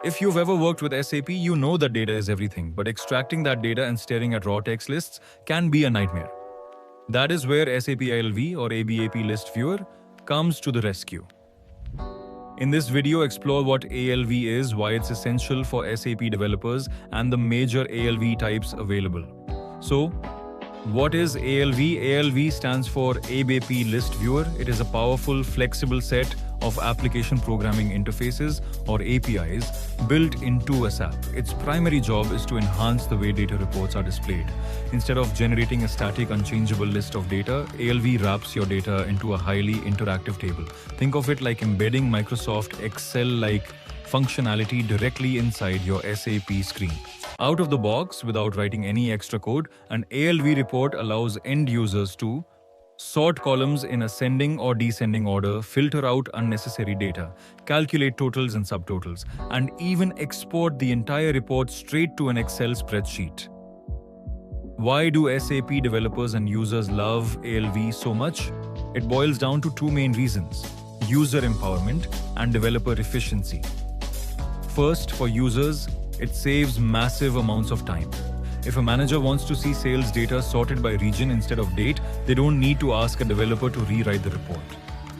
If you've ever worked with SAP, you know that data is everything, but extracting that data and staring at raw text lists can be a nightmare. That is where SAP ALV or ABAP List Viewer comes to the rescue. In this video, explore what ALV is, why it's essential for SAP developers, and the major ALV types available. So, what is ALV? ALV stands for ABAP List Viewer. It is a powerful, flexible set of application programming interfaces or APIs built into a SAP. Its primary job is to enhance the way data reports are displayed. Instead of generating a static, unchangeable list of data, ALV wraps your data into a highly interactive table. Think of it like embedding Microsoft Excel-like functionality directly inside your SAP screen. Out of the box, without writing any extra code, an ALV report allows end users to sort columns in ascending or descending order, filter out unnecessary data, calculate totals and subtotals, and even export the entire report straight to an Excel spreadsheet. Why do SAP developers and users love ALV so much? It boils down to two main reasons: user empowerment and developer efficiency. First, for users, it saves massive amounts of time. If a manager wants to see sales data sorted by region instead of date, they don't need to ask a developer to rewrite the report.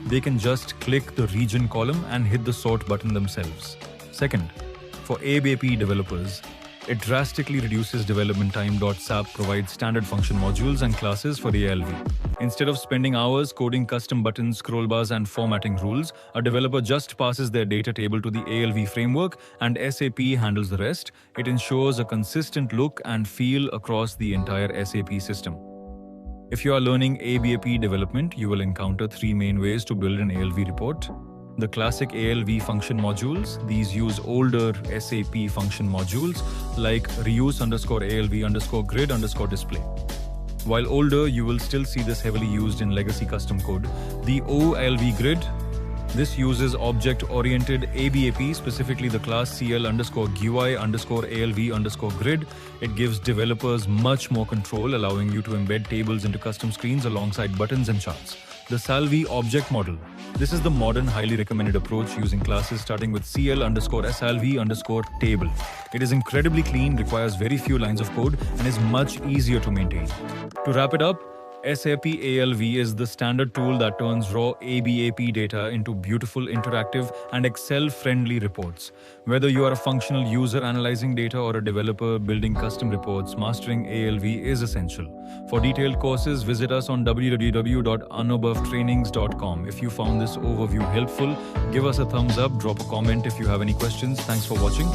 They can just click the region column and hit the sort button themselves. Second, for ABAP developers, it drastically reduces development time. SAP provides standard function modules and classes for ALV. Instead of spending hours coding custom buttons, scroll bars, and formatting rules, a developer just passes their data table to the ALV framework and SAP handles the rest. It ensures a consistent look and feel across the entire SAP system. If you are learning ABAP development, you will encounter three main ways to build an ALV report. The classic ALV function modules. These use older SAP function modules like reuse_ALV_grid_display. While older, you will still see this heavily used in legacy custom code. The OO ALV Grid. This uses object-oriented ABAP, specifically the class CL_GUI_ALV_grid. It gives developers much more control, allowing you to embed tables into custom screens alongside buttons and charts. The SALV Object Model. This is the modern, highly recommended approach using classes starting with CL_SALV_table. It is incredibly clean, requires very few lines of code, and is much easier to maintain. To wrap it up, SAP ALV is the standard tool that turns raw ABAP data into beautiful, interactive, and Excel-friendly reports. Whether you are a functional user analyzing data or a developer building custom reports, mastering ALV is essential. For detailed courses, visit us on www.anubhavtrainings.com. If you found this overview helpful, give us a thumbs up, drop a comment if you have any questions. Thanks for watching.